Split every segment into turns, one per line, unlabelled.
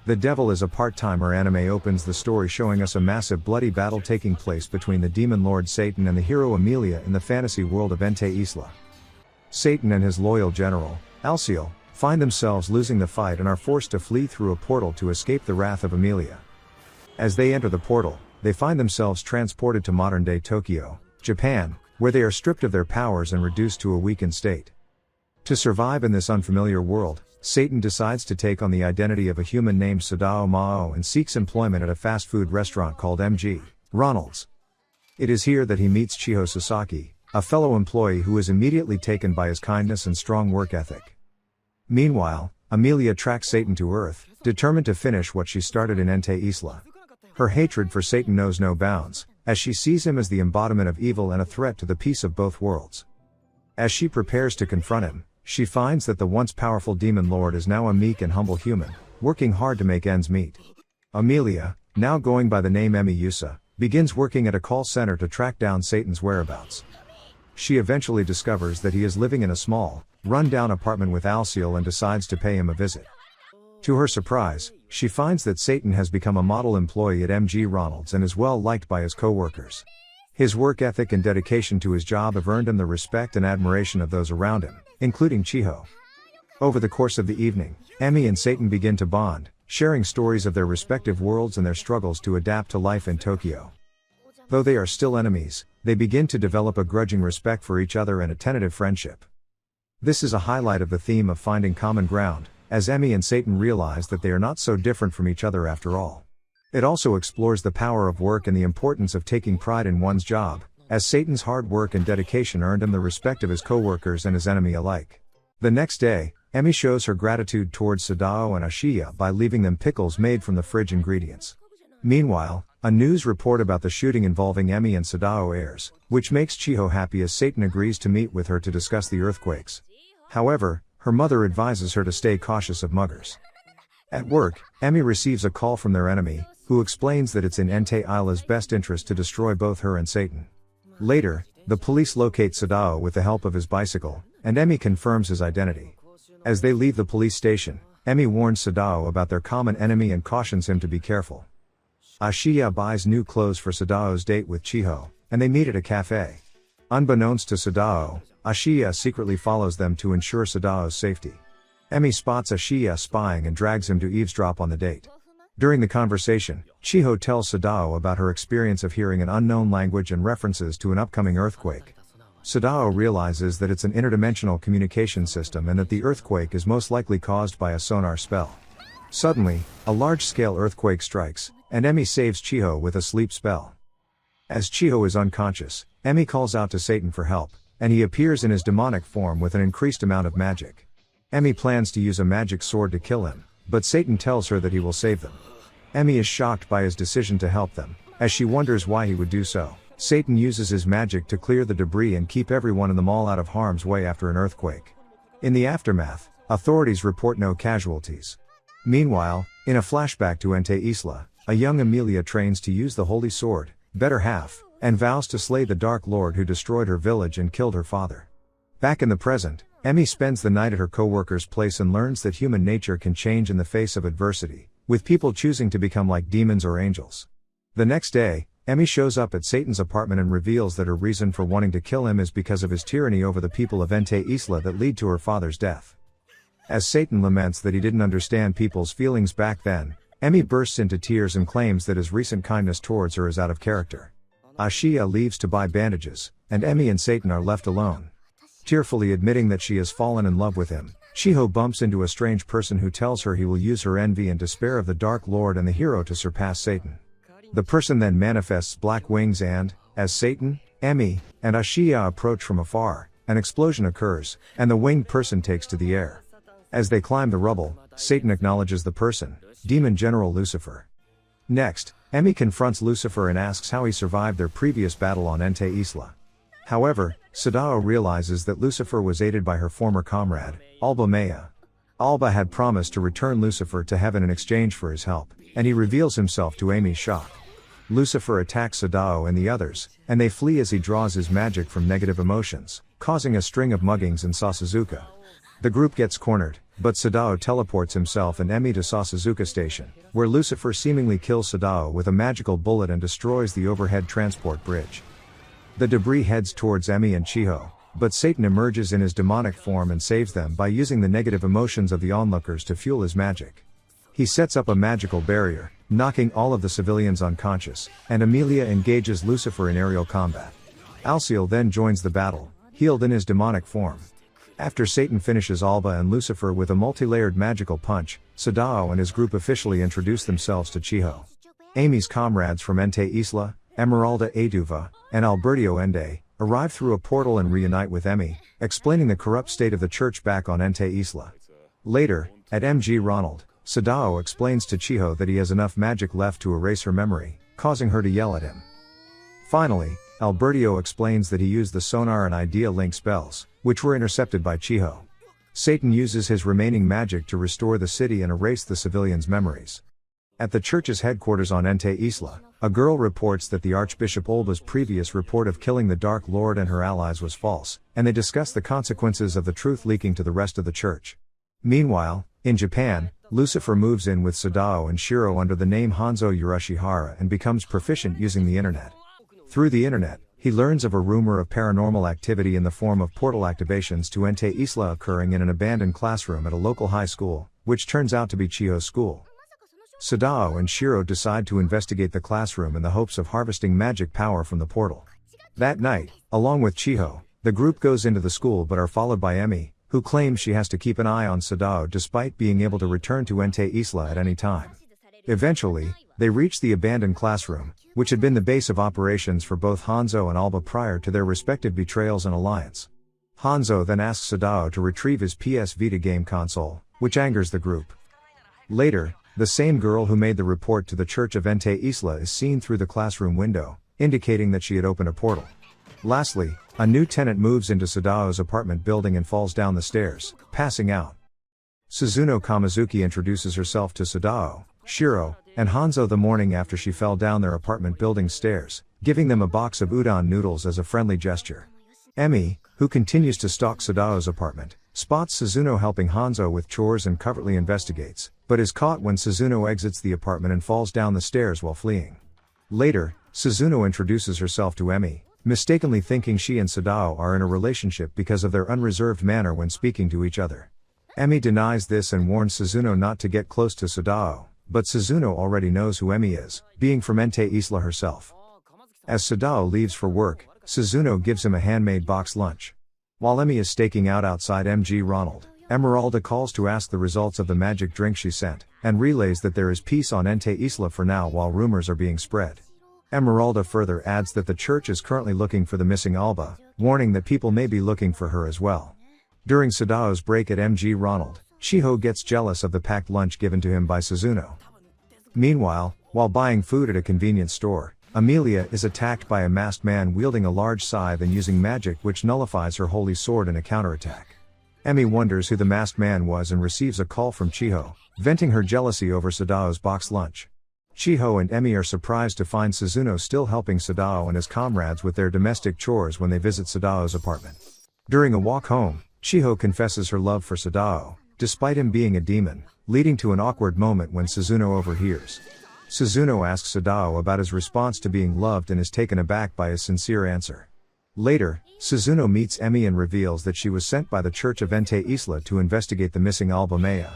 The Devil is a part-timer anime opens the story showing us a massive bloody battle taking place between the demon lord Satan and the hero Emilia in the fantasy world of Ente Isla. Satan and his loyal general, Alciel, find themselves losing the fight and are forced to flee through a portal to escape the wrath of Emilia. As they enter the portal, they find themselves transported to modern-day Tokyo, Japan, where they are stripped of their powers and reduced to a weakened state. To survive in this unfamiliar world, Satan decides to take on the identity of a human named Sadao Maou and seeks employment at a fast food restaurant called MG Ronald's. It is here that he meets Chiho Sasaki, a fellow employee who is immediately taken by his kindness and strong work ethic. Meanwhile, Emilia tracks Satan to Earth, determined to finish what she started in Ente Isla. Her hatred for Satan knows no bounds, as she sees him as the embodiment of evil and a threat to the peace of both worlds. As she prepares to confront him, she finds that the once powerful demon lord is now a meek and humble human, working hard to make ends meet. Emilia, now going by the name Emi Yusa, begins working at a call center to track down Satan's whereabouts. She eventually discovers that he is living in a small, run-down apartment with Alciel and decides to pay him a visit. To her surprise, she finds that Satan has become a model employee at MG Ronald's and is well liked by his co-workers. His work ethic and dedication to his job have earned him the respect and admiration of those around him, including Chiho. Over the course of the evening, Emi and Satan begin to bond, sharing stories of their respective worlds and their struggles to adapt to life in Tokyo. Though they are still enemies, they begin to develop a grudging respect for each other and a tentative friendship. This is a highlight of the theme of finding common ground, as Emi and Satan realize that they are not so different from each other after all. It also explores the power of work and the importance of taking pride in one's job, as Satan's hard work and dedication earned him the respect of his co-workers and his enemy alike. The next day, Emi shows her gratitude towards Sadao and Ashiya by leaving them pickles made from the fridge ingredients. Meanwhile, a news report about the shooting involving Emi and Sadao airs, which makes Chiho happy as Satan agrees to meet with her to discuss the earthquakes. However, her mother advises her to stay cautious of muggers. At work, Emi receives a call from their enemy, who explains that it's in Ente Isla's best interest to destroy both her and Satan. Later, the police locate Sadao with the help of his bicycle, and Emi confirms his identity. As they leave the police station, Emi warns Sadao about their common enemy and cautions him to be careful. Ashiya buys new clothes for Sadao's date with Chiho, and they meet at a cafe. Unbeknownst to Sadao, Ashiya secretly follows them to ensure Sadao's safety. Emi spots Ashiya spying and drags him to eavesdrop on the date. During the conversation, Chiho tells Sadao about her experience of hearing an unknown language and references to an upcoming earthquake. Sadao realizes that it's an interdimensional communication system and that the earthquake is most likely caused by a sonar spell. Suddenly, a large-scale earthquake strikes, and Emi saves Chiho with a sleep spell. As Chiho is unconscious, Emi calls out to Satan for help, and he appears in his demonic form with an increased amount of magic. Emi plans to use a magic sword to kill him, but Satan tells her that he will save them. Emi is shocked by his decision to help them, as she wonders why he would do so. Satan uses his magic to clear the debris and keep everyone in the mall out of harm's way after an earthquake. In the aftermath, authorities report no casualties. Meanwhile, in a flashback to Ente Isla, a young Emilia trains to use the holy sword, better half, and vows to slay the Dark Lord who destroyed her village and killed her father. Back in the present, Emi spends the night at her co-worker's place and learns that human nature can change in the face of adversity, with people choosing to become like demons or angels. The next day, Emi shows up at Satan's apartment and reveals that her reason for wanting to kill him is because of his tyranny over the people of Ente Isla that lead to her father's death. As Satan laments that he didn't understand people's feelings back then, Emi bursts into tears and claims that his recent kindness towards her is out of character. Ashiya leaves to buy bandages, and Emi and Satan are left alone. Tearfully admitting that she has fallen in love with him, Chiho bumps into a strange person who tells her he will use her envy and despair of the Dark Lord and the hero to surpass Satan. The person then manifests black wings and, as Satan, Emi, and Ashiya approach from afar, an explosion occurs, and the winged person takes to the air. As they climb the rubble, Satan acknowledges the person, Demon General Lucifer. Next, Emi confronts Lucifer and asks how he survived their previous battle on Ente Isla. However, Sadao realizes that Lucifer was aided by her former comrade, Alba Maya. Alba had promised to return Lucifer to heaven in exchange for his help, and he reveals himself to Emi's shock. Lucifer attacks Sadao and the others, and they flee as he draws his magic from negative emotions, causing a string of muggings in Sasuzuka. The group gets cornered, but Sadao teleports himself and Emi to Sasuzuka Station, where Lucifer seemingly kills Sadao with a magical bullet and destroys the overhead transport bridge. The debris heads towards Emi and Chiho, but Satan emerges in his demonic form and saves them by using the negative emotions of the onlookers to fuel his magic. He sets up a magical barrier, knocking all of the civilians unconscious, and Emilia engages Lucifer in aerial combat. Alciel then joins the battle, healed in his demonic form. After Satan finishes Alba and Lucifer with a multi-layered magical punch, Sadao and his group officially introduce themselves to Chiho. Amy's comrades from Ente Isla, Emeralda Eduva, and Alberto Ende, arrive through a portal and reunite with Emi, explaining the corrupt state of the church back on Ente Isla. Later, at MG Ronald, Sadao explains to Chiho that he has enough magic left to erase her memory, causing her to yell at him. Finally, Alberto explains that he used the sonar and idea link spells, which were intercepted by Chiho. Satan uses his remaining magic to restore the city and erase the civilians' memories. At the church's headquarters on Ente Isla, a girl reports that the Archbishop Olba's previous report of killing the Dark Lord and her allies was false, and they discuss the consequences of the truth leaking to the rest of the church. Meanwhile, in Japan, Lucifer moves in with Sadao and Shiro under the name Hanzo Urashihara and becomes proficient using the internet. Through the internet, he learns of a rumor of paranormal activity in the form of portal activations to Ente Isla occurring in an abandoned classroom at a local high school, which turns out to be Chiho's school. Sadao and Shiro decide to investigate the classroom in the hopes of harvesting magic power from the portal. That night, along with Chiho, the group goes into the school but are followed by Emi, who claims she has to keep an eye on Sadao despite being able to return to Ente Isla at any time. Eventually, they reach the abandoned classroom, which had been the base of operations for both Hanzo and Alba prior to their respective betrayals and alliance. Hanzo then asks Sadao to retrieve his PS Vita game console, which angers the group. Later, the same girl who made the report to the Church of Ente Isla is seen through the classroom window, indicating that she had opened a portal. Lastly, a new tenant moves into Sadao's apartment building and falls down the stairs, passing out. Suzuno Kamizuki introduces herself to Sadao, Shiro, and Hanzo the morning after she fell down their apartment building's stairs, giving them a box of udon noodles as a friendly gesture. Emi, who continues to stalk Sadao's apartment, spots Suzuno helping Hanzo with chores and covertly investigates, but is caught when Suzuno exits the apartment and falls down the stairs while fleeing. Later, Suzuno introduces herself to Emi, mistakenly thinking she and Sadao are in a relationship because of their unreserved manner when speaking to each other. Emi denies this and warns Suzuno not to get close to Sadao, but Suzuno already knows who Emi is, being from Ente Isla herself. As Sadao leaves for work, Suzuno gives him a handmade box lunch. While Emi is staking out outside MG Ronald, Emeralda calls to ask the results of the magic drink she sent, and relays that there is peace on Ente Isla for now while rumors are being spread. Emeralda further adds that the church is currently looking for the missing Alba, warning that people may be looking for her as well. During Sadao's break at MG Ronald, Chiho gets jealous of the packed lunch given to him by Suzuno. Meanwhile, while buying food at a convenience store, Amelia is attacked by a masked man wielding a large scythe and using magic which nullifies her holy sword in a counterattack. Emi wonders who the masked man was and receives a call from Chiho, venting her jealousy over Sadao's box lunch. Chiho and Emi are surprised to find Suzuno still helping Sadao and his comrades with their domestic chores when they visit Sadao's apartment. During a walk home, Chiho confesses her love for Sadao, despite him being a demon, leading to an awkward moment when Suzuno overhears. Suzuno asks Sadao about his response to being loved and is taken aback by his sincere answer. Later, Suzuno meets Emi and reveals that she was sent by the Church of Ente Isla to investigate the missing Alba Maya.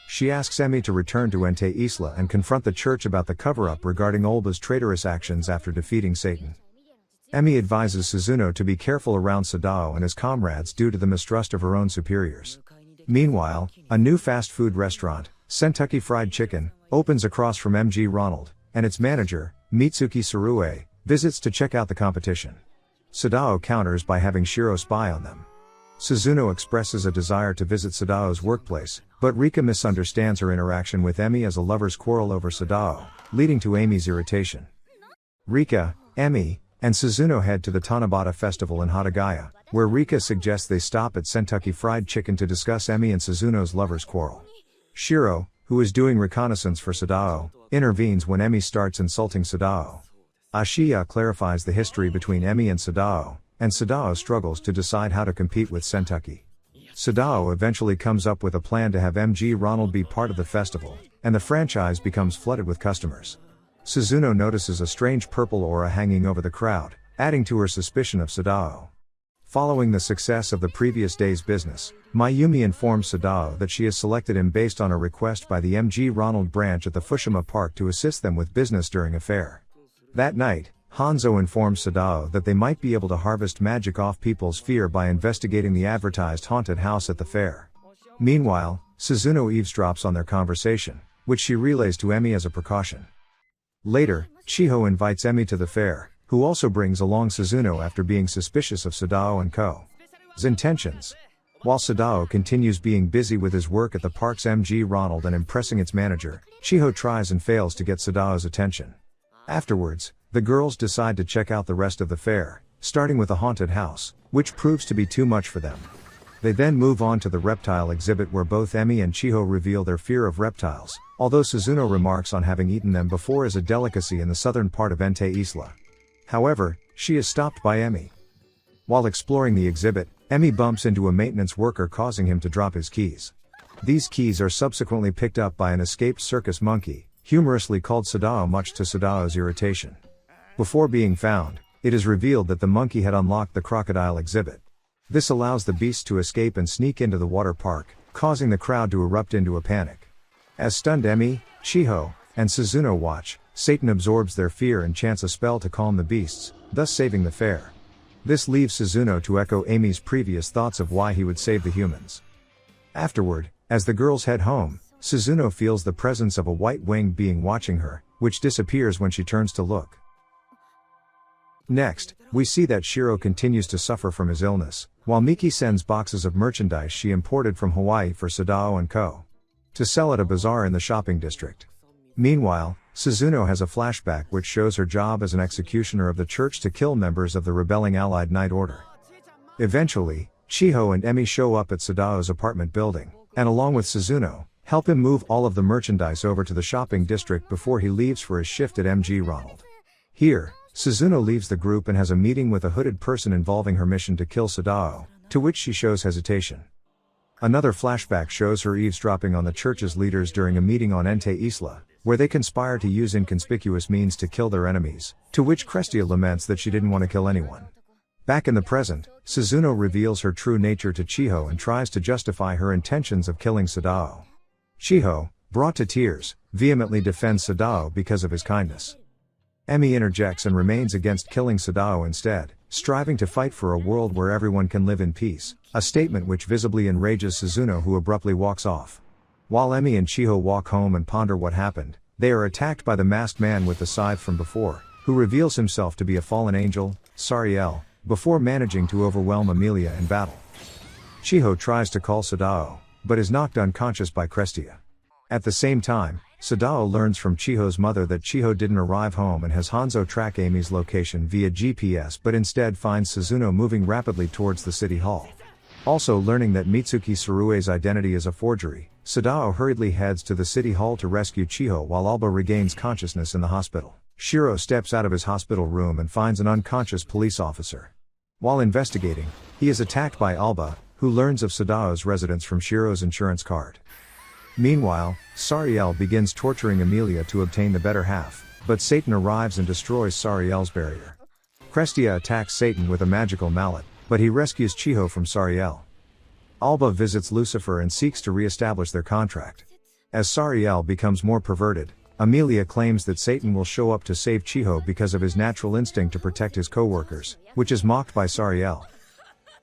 She asks Emi to return to Ente Isla and confront the church about the cover-up regarding Alba's traitorous actions after defeating Satan. Emi advises Suzuno to be careful around Sadao and his comrades due to the mistrust of her own superiors. Meanwhile, a new fast food restaurant, Kentucky Fried Chicken, opens across from MG Ronald, and its manager, Mitsuki Surue, visits to check out the competition. Sadao counters by having Shiro spy on them. Suzuno expresses a desire to visit Sadao's workplace, but Rika misunderstands her interaction with Emi as a lover's quarrel over Sadao, leading to Emi's irritation. Rika, Emi, and Suzuno head to the Tanabata festival in Hatagaya, where Rika suggests they stop at Kentucky Fried Chicken to discuss Emi and Suzuno's lover's quarrel. Shiro, who is doing reconnaissance for Sadao, intervenes when Emi starts insulting Sadao. Ashiya clarifies the history between Emi and Sadao struggles to decide how to compete with Kentucky. Sadao eventually comes up with a plan to have MG Ronald be part of the festival, and the franchise becomes flooded with customers. Suzuno notices a strange purple aura hanging over the crowd, adding to her suspicion of Sadao. Following the success of the previous day's business, Mayumi informs Sadao that she has selected him based on a request by the MG Ronald branch at the Fushima Park to assist them with business during a fair. That night, Hanzo informs Sadao that they might be able to harvest magic off people's fear by investigating the advertised haunted house at the fair. Meanwhile, Suzuno eavesdrops on their conversation, which she relays to Emi as a precaution. Later, Chiho invites Emi to the fair, who also brings along Suzuno after being suspicious of Sadao and Co.'s intentions. While Sadao continues being busy with his work at the park's MG Ronald and impressing its manager, Chiho tries and fails to get Sadao's attention. Afterwards, the girls decide to check out the rest of the fair, starting with a haunted house, which proves to be too much for them. They then move on to the reptile exhibit where both Emi and Chiho reveal their fear of reptiles, although Suzuno remarks on having eaten them before as a delicacy in the southern part of Ente Isla. However, she is stopped by Emi. While exploring the exhibit, Emi bumps into a maintenance worker causing him to drop his keys. These keys are subsequently picked up by an escaped circus monkey, humorously called Sadao, much to Sadao's irritation. Before being found, it is revealed that the monkey had unlocked the crocodile exhibit. This allows the beasts to escape and sneak into the water park, causing the crowd to erupt into a panic. As stunned Emi, Chiho, and Suzuno watch, Satan absorbs their fear and chants a spell to calm the beasts, thus saving the fair. This leaves Suzuno to echo Ami's previous thoughts of why he would save the humans. Afterward, as the girls head home, Suzuno feels the presence of a white-winged being watching her, which disappears when she turns to look. Next, we see that Shiro continues to suffer from his illness, while Miki sends boxes of merchandise she imported from Hawaii for Sadao and Co. to sell at a bazaar in the shopping district. Meanwhile, Suzuno has a flashback which shows her job as an executioner of the church to kill members of the rebelling Allied Knight Order. Eventually, Chiho and Emi show up at Sadao's apartment building, and along with Suzuno, help him move all of the merchandise over to the shopping district before he leaves for his shift at MG Ronald. Here, Suzuno leaves the group and has a meeting with a hooded person involving her mission to kill Sadao, to which she shows hesitation. Another flashback shows her eavesdropping on the church's leaders during a meeting on Ente Isla, where they conspire to use inconspicuous means to kill their enemies, to which Crestia laments that she didn't want to kill anyone. Back in the present, Suzuno reveals her true nature to Chiho and tries to justify her intentions of killing Sadao. Chiho, brought to tears, vehemently defends Sadao because of his kindness. Emi interjects and remains against killing Sadao instead, striving to fight for a world where everyone can live in peace, a statement which visibly enrages Suzuno, who abruptly walks off. While Emi and Chiho walk home and ponder what happened, they are attacked by the masked man with the scythe from before, who reveals himself to be a fallen angel, Sariel, before managing to overwhelm Amelia in battle. Chiho tries to call Sadao, but is knocked unconscious by Crestia. At the same time, Sadao learns from Chiho's mother that Chiho didn't arrive home and has Hanzo track Ami's location via GPS, but instead finds Suzuno moving rapidly towards the city hall. Also learning that Mitsuki Surue's identity is a forgery, Sadao hurriedly heads to the city hall to rescue Chiho while Alba regains consciousness in the hospital. Shiro steps out of his hospital room and finds an unconscious police officer. While investigating, he is attacked by Alba, who learns of Sadao's residence from Shiro's insurance card. Meanwhile, Sariel begins torturing Amelia to obtain the better half, but Satan arrives and destroys Sariel's barrier. Crestia attacks Satan with a magical mallet, but he rescues Chiho from Sariel. Alba visits Lucifer and seeks to re-establish their contract. As Sariel becomes more perverted, Amelia claims that Satan will show up to save Chiho because of his natural instinct to protect his co-workers, which is mocked by Sariel.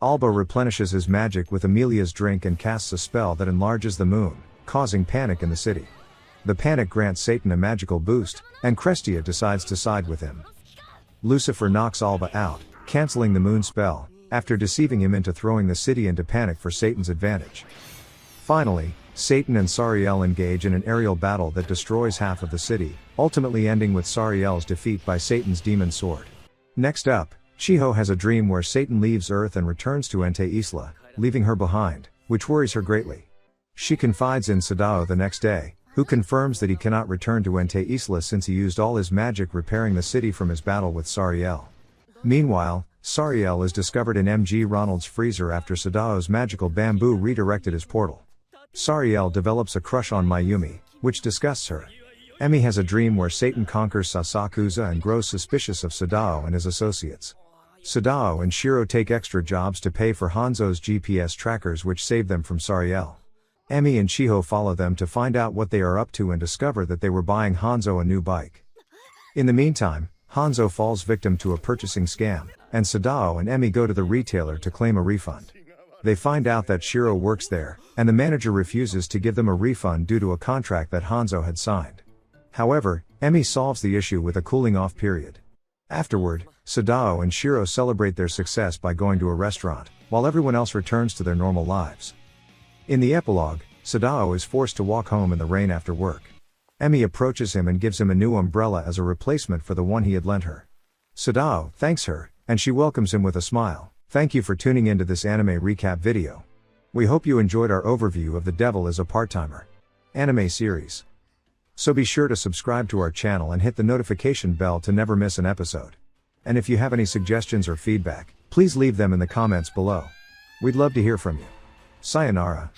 Alba replenishes his magic with Amelia's drink and casts a spell that enlarges the moon, causing panic in the city. The panic grants Satan a magical boost, and Crestia decides to side with him. Lucifer knocks Alba out, canceling the moon spell, after deceiving him into throwing the city into panic for Satan's advantage. Finally, Satan and Sariel engage in an aerial battle that destroys half of the city, ultimately ending with Sariel's defeat by Satan's demon sword. Next up, Chiho has a dream where Satan leaves Earth and returns to Ente Isla, leaving her behind, which worries her greatly. She confides in Sadao the next day, who confirms that he cannot return to Ente Isla since he used all his magic repairing the city from his battle with Sariel. Meanwhile, Sariel is discovered in MG Ronald's freezer after Sadao's magical bamboo redirected his portal. Sariel develops a crush on Mayumi, which disgusts her. Emi has a dream where Satan conquers Sasakusa and grows suspicious of Sadao and his associates. Sadao and Shiro take extra jobs to pay for Hanzo's GPS trackers which save them from Sariel. Emi and Chiho follow them to find out what they are up to and discover that they were buying Hanzo a new bike. In the meantime, Hanzo falls victim to a purchasing scam, and Sadao and Emi go to the retailer to claim a refund. They find out that Shiro works there, and the manager refuses to give them a refund due to a contract that Hanzo had signed. However, Emi solves the issue with a cooling-off period. Afterward, Sadao and Shiro celebrate their success by going to a restaurant, while everyone else returns to their normal lives. In the epilogue, Sadao is forced to walk home in the rain after work. Emi approaches him and gives him a new umbrella as a replacement for the one he had lent her. Sadao thanks her, and she welcomes him with a smile. Thank you for tuning into this anime recap video. We hope you enjoyed our overview of The Devil is a Part-Timer anime series. So be sure to subscribe to our channel and hit the notification bell to never miss an episode. And if you have any suggestions or feedback, please leave them in the comments below. We'd love to hear from you. Sayonara.